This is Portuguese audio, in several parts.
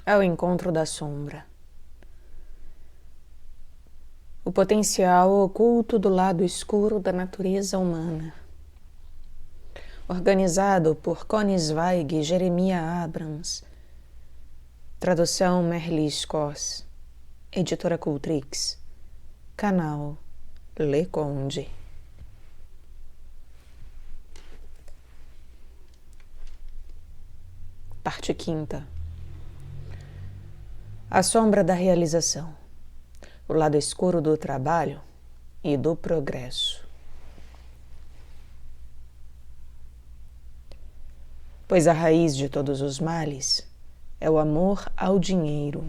ao encontro da sombra. O potencial oculto do lado escuro da natureza humana. Organizado por Connie Zweig e Jeremiah Abrams. Tradução Merli Scoss. Editora Cultrix. Canal Le Conde. Parte 5ª. A sombra da realização. O lado escuro do trabalho e do progresso. Pois a raiz de todos os males é o amor ao dinheiro.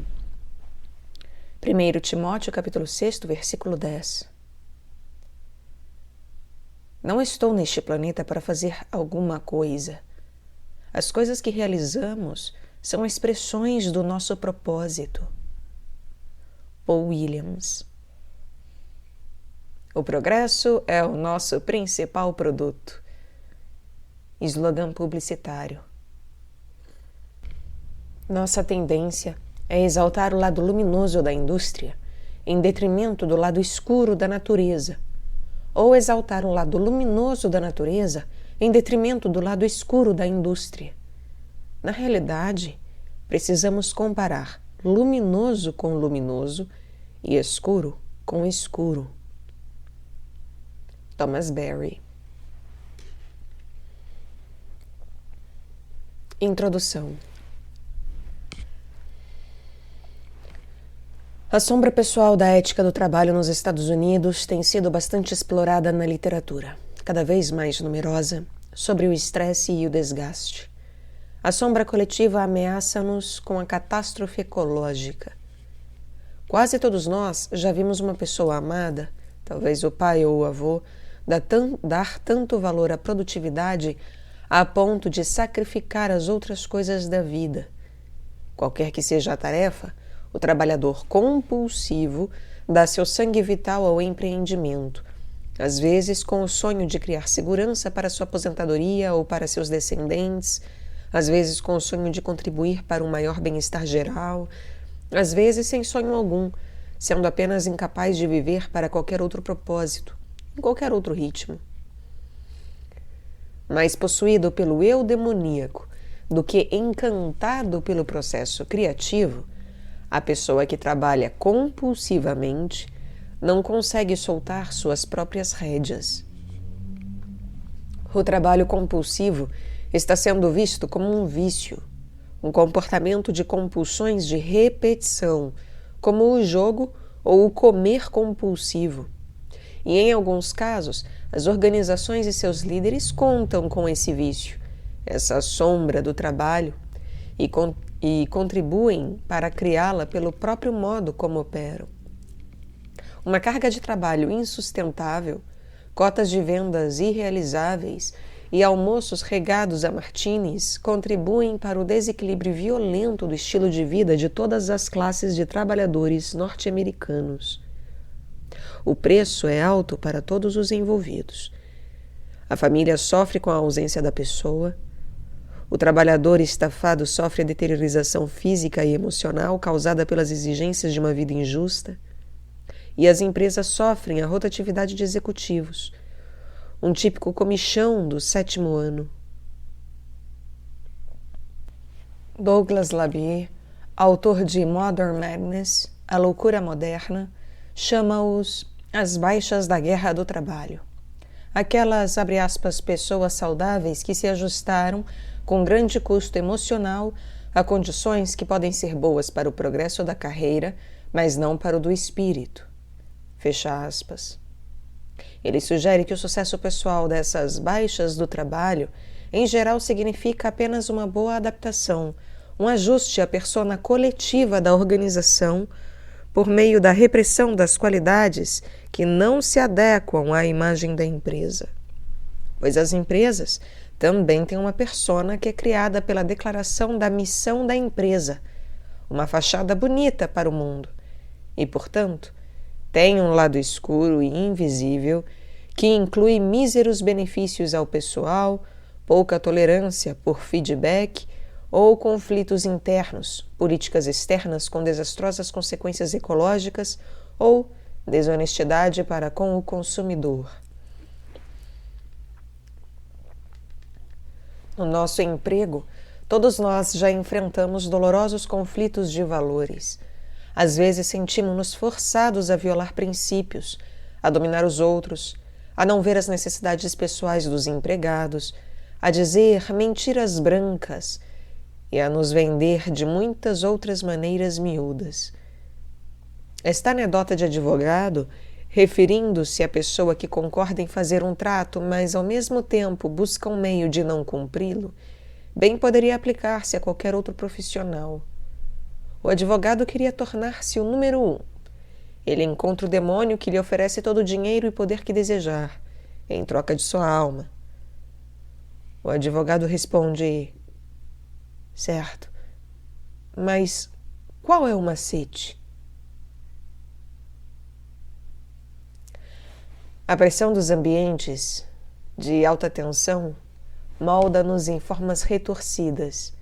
1 Timóteo capítulo 6, versículo 10. Não estou neste planeta para fazer alguma coisa. As coisas que realizamos são expressões do nosso propósito. Paul Williams. O progresso é o nosso principal produto. Slogan publicitário. Nossa tendência é exaltar o lado luminoso da indústria em detrimento do lado escuro da natureza, ou exaltar o lado luminoso da natureza em detrimento do lado escuro da indústria. Na realidade, precisamos comparar luminoso com luminoso e escuro com escuro. Thomas Berry. Introdução. A sombra pessoal da ética do trabalho nos Estados Unidos tem sido bastante explorada na literatura, cada vez mais numerosa, sobre o estresse e o desgaste. A sombra coletiva ameaça-nos com a catástrofe ecológica. Quase todos nós já vimos uma pessoa amada, talvez o pai ou o avô, dar tanto valor à produtividade a ponto de sacrificar as outras coisas da vida. Qualquer que seja a tarefa, o trabalhador compulsivo dá seu sangue vital ao empreendimento, às vezes com o sonho de criar segurança para sua aposentadoria ou para seus descendentes, às vezes com o sonho de contribuir para um maior bem-estar geral, às vezes sem sonho algum, sendo apenas incapaz de viver para qualquer outro propósito, em qualquer outro ritmo. Mais possuído pelo eu demoníaco do que encantado pelo processo criativo, a pessoa que trabalha compulsivamente não consegue soltar suas próprias rédeas. O trabalho compulsivo está sendo visto como um vício, um comportamento de compulsões de repetição, como o jogo ou o comer compulsivo. E em alguns casos, as organizações e seus líderes contam com esse vício, essa sombra do trabalho, e contribuem para criá-la pelo próprio modo como operam. Uma carga de trabalho insustentável, cotas de vendas irrealizáveis e almoços regados a martinis contribuem para o desequilíbrio violento do estilo de vida de todas as classes de trabalhadores norte-americanos. O preço é alto para todos os envolvidos. A família sofre com a ausência da pessoa. O trabalhador estafado sofre a deteriorização física e emocional causada pelas exigências de uma vida injusta. E as empresas sofrem a rotatividade de executivos, um típico comichão do 7º ano. Douglas Labier, autor de Modern Madness, A Loucura Moderna, chama-os as baixas da guerra do trabalho. Aquelas, abre aspas, pessoas saudáveis que se ajustaram com grande custo emocional a condições que podem ser boas para o progresso da carreira, mas não para o do espírito. Fecha aspas. Ele sugere que o sucesso pessoal dessas baixas do trabalho, em geral, significa apenas uma boa adaptação, um ajuste à persona coletiva da organização por meio da repressão das qualidades que não se adequam à imagem da empresa. Pois as empresas também têm uma persona que é criada pela declaração da missão da empresa, uma fachada bonita para o mundo, e, portanto, tem um lado escuro e invisível que inclui míseros benefícios ao pessoal, pouca tolerância por feedback, ou conflitos internos, políticas externas com desastrosas consequências ecológicas ou desonestidade para com o consumidor. No nosso emprego, todos nós já enfrentamos dolorosos conflitos de valores. Às vezes sentimos-nos forçados a violar princípios, a dominar os outros, a não ver as necessidades pessoais dos empregados, a dizer mentiras brancas e a nos vender de muitas outras maneiras miúdas. Esta anedota de advogado, referindo-se à pessoa que concorda em fazer um trato, mas ao mesmo tempo busca um meio de não cumpri-lo, bem poderia aplicar-se a qualquer outro profissional. O advogado queria tornar-se o número 1. Ele encontra o demônio que lhe oferece todo o dinheiro e poder que desejar, em troca de sua alma. O advogado responde: certo, mas qual é o macete? A pressão dos ambientes de alta tensão molda-nos em formas retorcidas,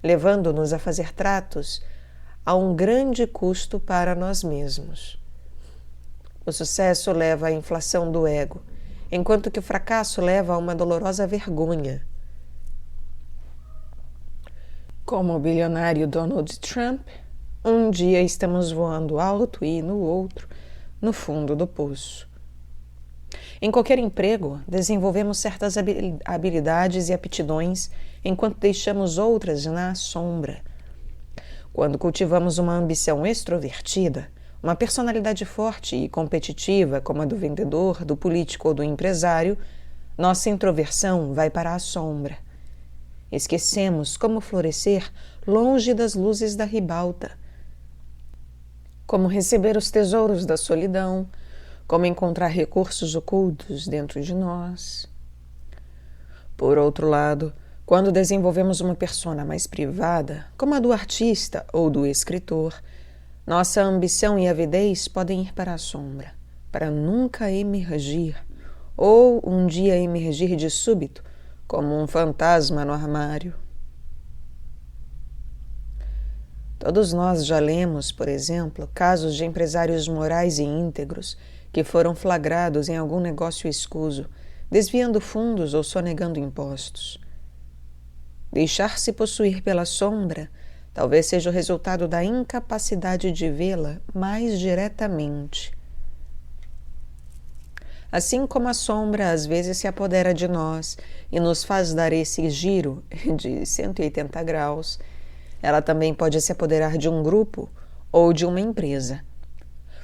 levando-nos a fazer tratos a um grande custo para nós mesmos. O sucesso leva à inflação do ego, enquanto que o fracasso leva a uma dolorosa vergonha. Como o bilionário Donald Trump, um dia estamos voando alto e, no outro, no fundo do poço. Em qualquer emprego, desenvolvemos certas habilidades e aptidões, enquanto deixamos outras na sombra. Quando cultivamos uma ambição extrovertida, uma personalidade forte e competitiva, como a do vendedor, do político ou do empresário, nossa introversão vai para a sombra. Esquecemos como florescer longe das luzes da ribalta, como receber os tesouros da solidão, como encontrar recursos ocultos dentro de nós. Por outro lado, quando desenvolvemos uma persona mais privada, como a do artista ou do escritor, nossa ambição e avidez podem ir para a sombra, para nunca emergir, ou um dia emergir de súbito, como um fantasma no armário. Todos nós já lemos, por exemplo, casos de empresários morais e íntegros que foram flagrados em algum negócio escuso, desviando fundos ou sonegando impostos. Deixar-se possuir pela sombra talvez seja o resultado da incapacidade de vê-la mais diretamente. Assim como a sombra às vezes se apodera de nós e nos faz dar esse giro de 180 graus, ela também pode se apoderar de um grupo ou de uma empresa.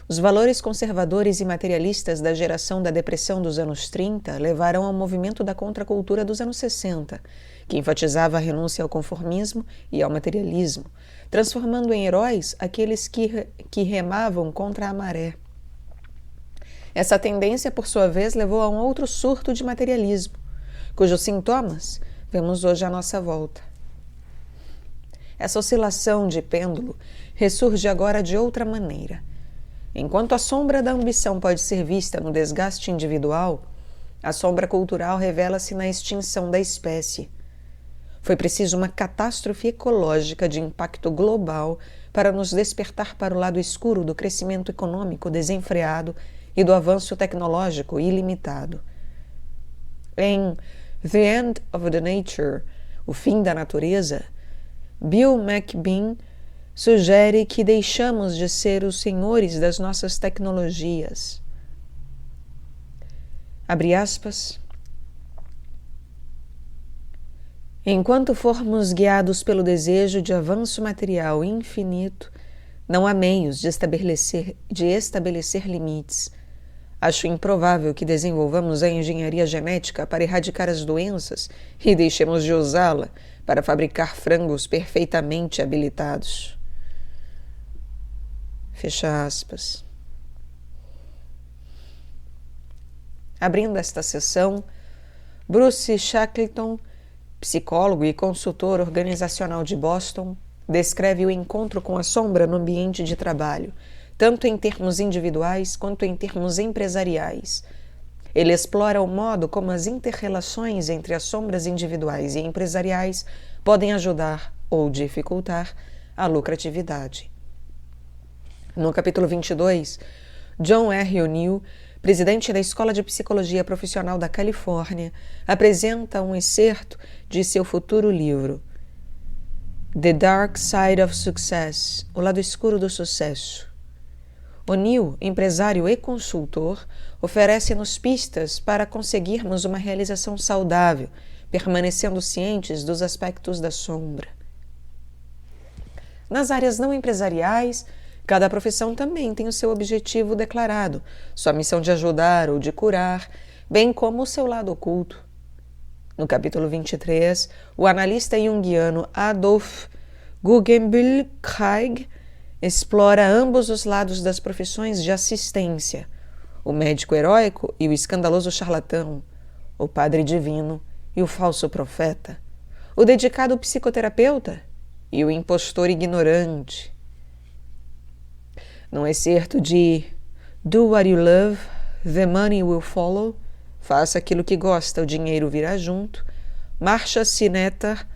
Os valores conservadores e materialistas da geração da depressão dos anos 30 levaram ao movimento da contracultura dos anos 60, que enfatizava a renúncia ao conformismo e ao materialismo, transformando em heróis aqueles que remavam contra a maré. Essa tendência, por sua vez, levou a um outro surto de materialismo, cujos sintomas vemos hoje à nossa volta. Essa oscilação de pêndulo ressurge agora de outra maneira. Enquanto a sombra da ambição pode ser vista no desgaste individual, a sombra cultural revela-se na extinção da espécie. Foi preciso uma catástrofe ecológica de impacto global para nos despertar para o lado escuro do crescimento econômico desenfreado e do avanço tecnológico ilimitado. Em The End of the Nature, O Fim da Natureza, Bill McBean sugere que deixamos de ser os senhores das nossas tecnologias. Abre aspas. Enquanto formos guiados pelo desejo de avanço material infinito, não há meios de estabelecer limites. Acho improvável que desenvolvamos a engenharia genética para erradicar as doenças e deixemos de usá-la para fabricar frangos perfeitamente habilitados. Fecha aspas. Abrindo esta sessão, Bruce Shackleton, psicólogo e consultor organizacional de Boston, descreve o encontro com a sombra no ambiente de trabalho, tanto em termos individuais quanto em termos empresariais. Ele explora o modo como as inter-relações entre as sombras individuais e empresariais podem ajudar ou dificultar a lucratividade. No capítulo 22, John R. O'Neill, presidente da Escola de Psicologia Profissional da Califórnia, apresenta um excerto de seu futuro livro, The Dark Side of Success, O Lado Escuro do Sucesso. O'Neill, empresário e consultor, oferece-nos pistas para conseguirmos uma realização saudável, permanecendo cientes dos aspectos da sombra. Nas áreas não empresariais, cada profissão também tem o seu objetivo declarado, sua missão de ajudar ou de curar, bem como o seu lado oculto. No capítulo 23, o analista junguiano Adolf Guggenbühl-Craig explora ambos os lados das profissões de assistência, o médico heróico e o escandaloso charlatão, o padre divino e o falso profeta, o dedicado psicoterapeuta e o impostor ignorante. Num excerto de Do What You Love, The Money Will Follow, Faça aquilo que gosta, o dinheiro virá junto, Marsha Sinetar,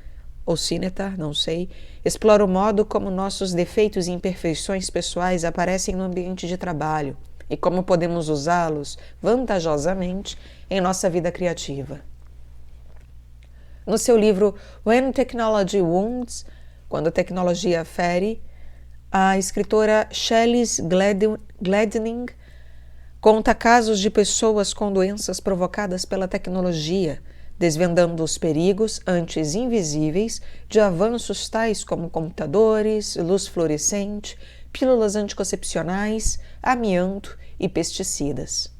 ou Sinetar, não sei, explora o modo como nossos defeitos e imperfeições pessoais aparecem no ambiente de trabalho e como podemos usá-los vantajosamente em nossa vida criativa. No seu livro When Technology Wounds, Quando a Tecnologia Fere, a escritora Shelley Gladning conta casos de pessoas com doenças provocadas pela tecnologia, desvendando os perigos, antes invisíveis, de avanços tais como computadores, luz fluorescente, pílulas anticoncepcionais, amianto e pesticidas.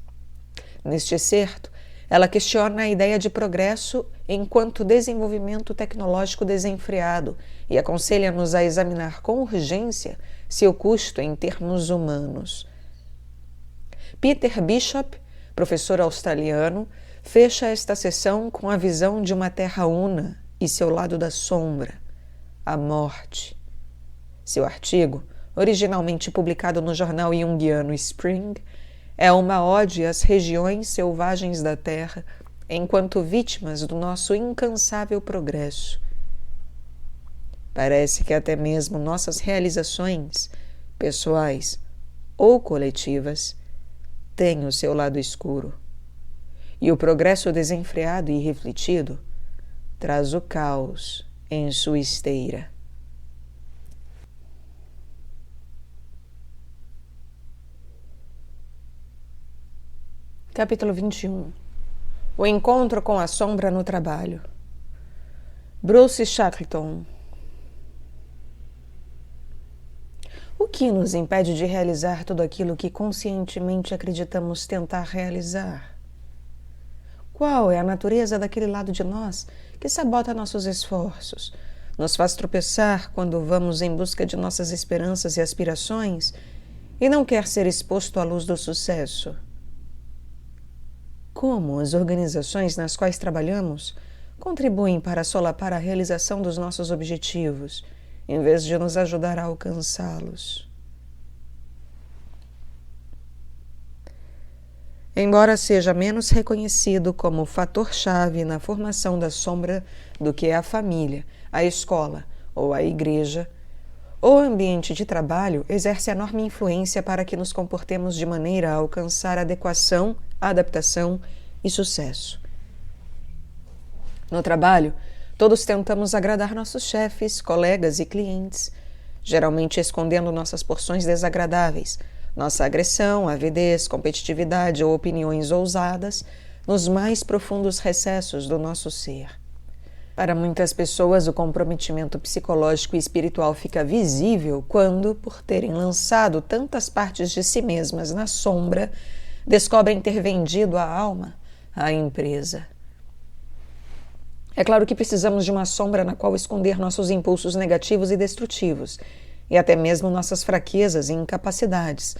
Neste excerto, ela questiona a ideia de progresso enquanto desenvolvimento tecnológico desenfreado e aconselha-nos a examinar com urgência seu custo em termos humanos. Peter Bishop, professor australiano, fecha esta sessão com a visão de uma terra una e seu lado da sombra, a morte. Seu artigo, originalmente publicado no jornal junguiano Spring, é uma ode às regiões selvagens da Terra enquanto vítimas do nosso incansável progresso. Parece que até mesmo nossas realizações, pessoais ou coletivas, têm o seu lado escuro. E o progresso desenfreado e irrefletido traz o caos em sua esteira. Capítulo 21. O encontro com a sombra no trabalho. Bruce Shackleton. O que nos impede de realizar tudo aquilo que conscientemente acreditamos tentar realizar? Qual é a natureza daquele lado de nós que sabota nossos esforços, nos faz tropeçar quando vamos em busca de nossas esperanças e aspirações e não quer ser exposto à luz do sucesso? Como as organizações nas quais trabalhamos contribuem para solapar a realização dos nossos objetivos, em vez de nos ajudar a alcançá-los? Embora seja menos reconhecido como fator-chave na formação da sombra do que a família, a escola ou a igreja, o ambiente de trabalho exerce enorme influência para que nos comportemos de maneira a alcançar adequação, adaptação e sucesso. No trabalho, todos tentamos agradar nossos chefes, colegas e clientes, geralmente escondendo nossas porções desagradáveis, nossa agressão, avidez, competitividade ou opiniões ousadas nos mais profundos recessos do nosso ser. Para muitas pessoas, o comprometimento psicológico e espiritual fica visível quando, por terem lançado tantas partes de si mesmas na sombra, descobrem ter vendido a alma à empresa. É claro que precisamos de uma sombra na qual esconder nossos impulsos negativos e destrutivos, e até mesmo nossas fraquezas e incapacidades.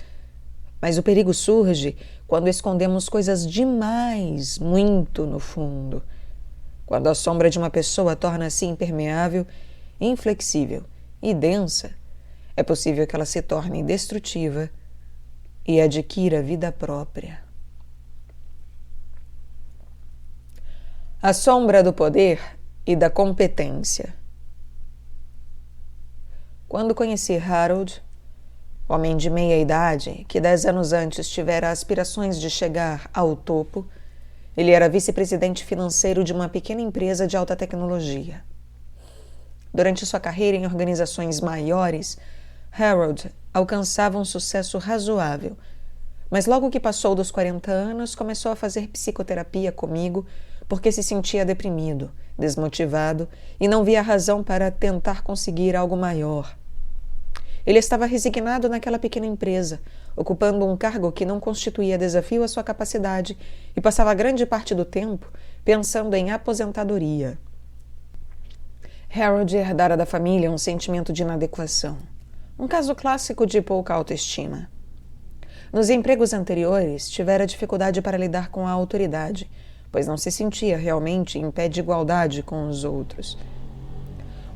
Mas o perigo surge quando escondemos coisas demais, muito no fundo. Quando a sombra de uma pessoa torna-se impermeável, inflexível e densa, é possível que ela se torne destrutiva e adquira vida própria. A sombra do poder e da competência. Quando conheci Harold, homem de meia idade, que 10 anos antes tivera aspirações de chegar ao topo, ele era vice-presidente financeiro de uma pequena empresa de alta tecnologia. Durante sua carreira em organizações maiores, Harold alcançava um sucesso razoável, mas logo que passou dos 40 anos, começou a fazer psicoterapia comigo porque se sentia deprimido, desmotivado e não via razão para tentar conseguir algo maior. Ele estava resignado naquela pequena empresa, ocupando um cargo que não constituía desafio à sua capacidade e passava grande parte do tempo pensando em aposentadoria. Harold herdara da família um sentimento de inadequação, um caso clássico de pouca autoestima. Nos empregos anteriores, tivera dificuldade para lidar com a autoridade, pois não se sentia realmente em pé de igualdade com os outros.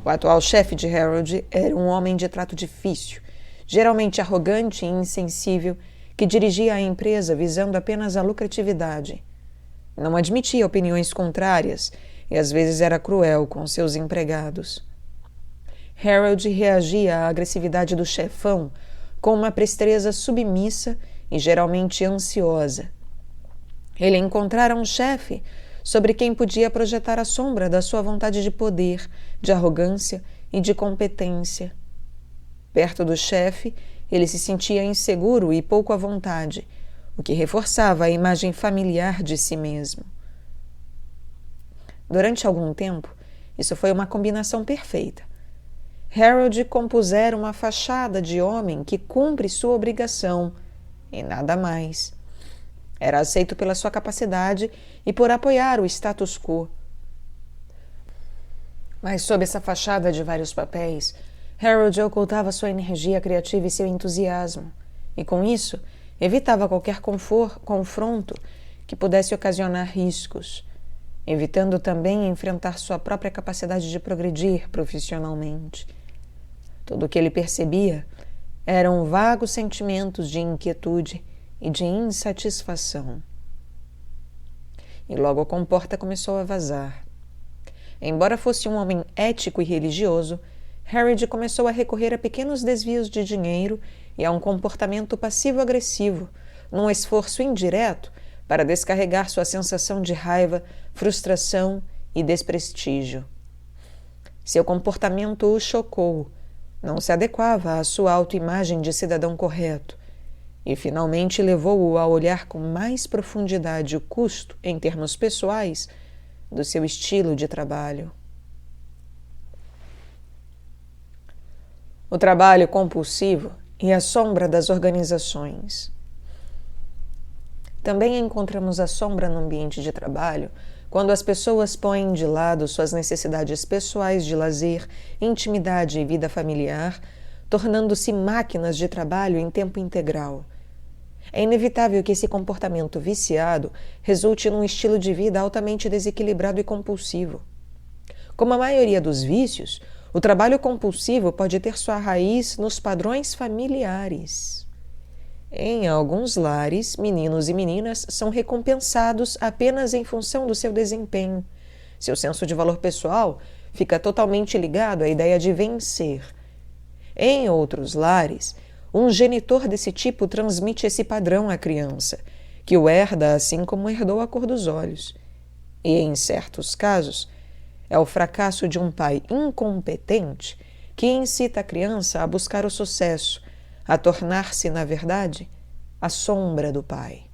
O atual chefe de Harold era um homem de trato difícil, geralmente arrogante e insensível, que dirigia a empresa visando apenas a lucratividade. Não admitia opiniões contrárias e às vezes era cruel com seus empregados. Harold reagia à agressividade do chefão com uma presteza submissa e geralmente ansiosa. Ele encontrara um chefe sobre quem podia projetar a sombra da sua vontade de poder, de arrogância e de competência. Perto do chefe, ele se sentia inseguro e pouco à vontade, o que reforçava a imagem familiar de si mesmo. Durante algum tempo, isso foi uma combinação perfeita. Harold compusera uma fachada de homem que cumpre sua obrigação, e nada mais. Era aceito pela sua capacidade e por apoiar o status quo. Mas sob essa fachada de vários papéis, Harold ocultava sua energia criativa e seu entusiasmo, e com isso evitava qualquer confronto que pudesse ocasionar riscos, evitando também enfrentar sua própria capacidade de progredir profissionalmente. Tudo o que ele percebia eram vagos sentimentos de inquietude e de insatisfação. E logo a comporta começou a vazar. Embora fosse um homem ético e religioso, Harold começou a recorrer a pequenos desvios de dinheiro e a um comportamento passivo-agressivo, num esforço indireto para descarregar sua sensação de raiva, frustração e desprestígio. Seu comportamento o chocou, não se adequava à sua autoimagem de cidadão correto, e finalmente levou-o a olhar com mais profundidade o custo, em termos pessoais, do seu estilo de trabalho. O trabalho compulsivo e a sombra das organizações. Também encontramos a sombra no ambiente de trabalho quando as pessoas põem de lado suas necessidades pessoais de lazer, intimidade e vida familiar, tornando-se máquinas de trabalho em tempo integral. É inevitável que esse comportamento viciado resulte num estilo de vida altamente desequilibrado e compulsivo. Como a maioria dos vícios, o trabalho compulsivo pode ter sua raiz nos padrões familiares. Em alguns lares, meninos e meninas são recompensados apenas em função do seu desempenho. Seu senso de valor pessoal fica totalmente ligado à ideia de vencer. Em outros lares, um genitor desse tipo transmite esse padrão à criança, que o herda assim como herdou a cor dos olhos. E, em certos casos, é o fracasso de um pai incompetente que incita a criança a buscar o sucesso, a tornar-se, na verdade, a sombra do pai.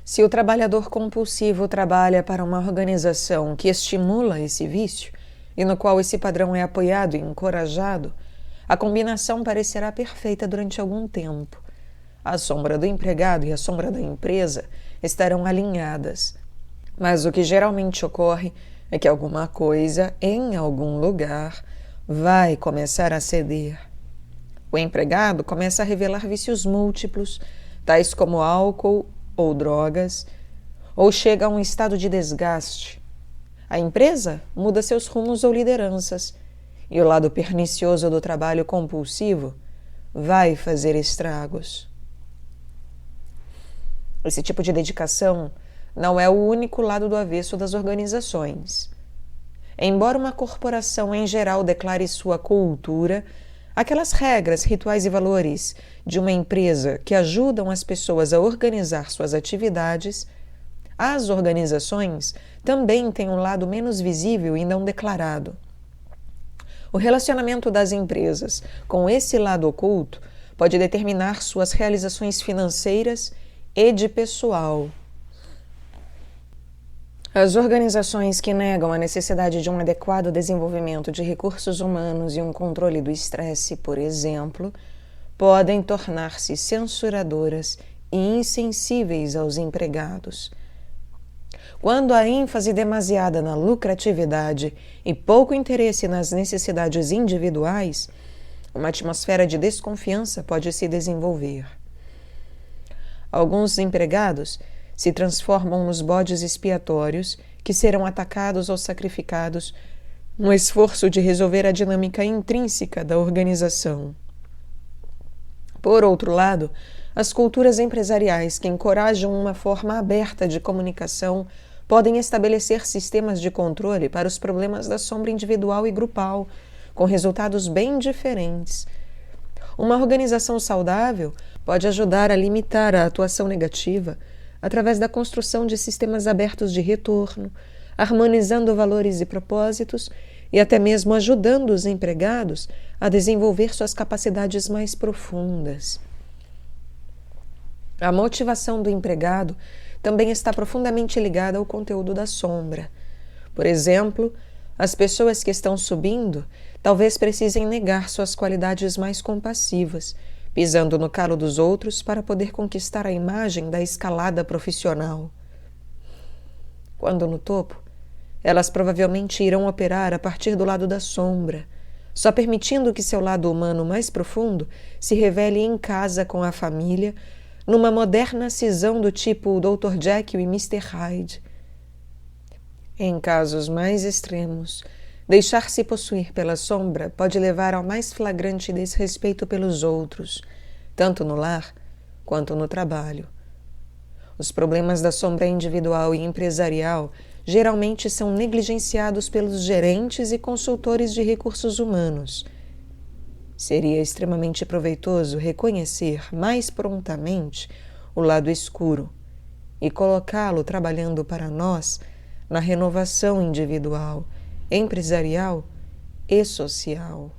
Se o trabalhador compulsivo trabalha para uma organização que estimula esse vício e no qual esse padrão é apoiado e encorajado, a combinação parecerá perfeita durante algum tempo. A sombra do empregado e a sombra da empresa estarão alinhadas. Mas o que geralmente ocorre é que alguma coisa, em algum lugar, vai começar a ceder. O empregado começa a revelar vícios múltiplos, tais como álcool ou drogas, ou chega a um estado de desgaste. A empresa muda seus rumos ou lideranças, e o lado pernicioso do trabalho compulsivo vai fazer estragos. Esse tipo de dedicação não é o único lado do avesso das organizações. Embora uma corporação em geral declare sua cultura, aquelas regras, rituais e valores de uma empresa que ajudam as pessoas a organizar suas atividades, as organizações também têm um lado menos visível e não declarado. O relacionamento das empresas com esse lado oculto pode determinar suas realizações financeiras e de pessoal. As organizações que negam a necessidade de um adequado desenvolvimento de recursos humanos e um controle do estresse, por exemplo, podem tornar-se censuradoras e insensíveis aos empregados. Quando há ênfase demasiada na lucratividade e pouco interesse nas necessidades individuais, uma atmosfera de desconfiança pode se desenvolver. Alguns empregados se transformam nos bodes expiatórios que serão atacados ou sacrificados no esforço de resolver a dinâmica intrínseca da organização. Por outro lado, as culturas empresariais que encorajam uma forma aberta de comunicação podem estabelecer sistemas de controle para os problemas da sombra individual e grupal, com resultados bem diferentes. Uma organização saudável pode ajudar a limitar a atuação negativa através da construção de sistemas abertos de retorno, harmonizando valores e propósitos e até mesmo ajudando os empregados a desenvolver suas capacidades mais profundas. A motivação do empregado também está profundamente ligada ao conteúdo da sombra. Por exemplo, as pessoas que estão subindo talvez precisem negar suas qualidades mais compassivas, pisando no calo dos outros para poder conquistar a imagem da escalada profissional. Quando no topo, elas provavelmente irão operar a partir do lado da sombra, só permitindo que seu lado humano mais profundo se revele em casa com a família, numa moderna cisão do tipo Dr. Jekyll e Mr. Hyde. Em casos mais extremos, deixar-se possuir pela sombra pode levar ao mais flagrante desrespeito pelos outros, tanto no lar quanto no trabalho. Os problemas da sombra individual e empresarial geralmente são negligenciados pelos gerentes e consultores de recursos humanos. Seria extremamente proveitoso reconhecer mais prontamente o lado escuro e colocá-lo trabalhando para nós na renovação individual, empresarial e social.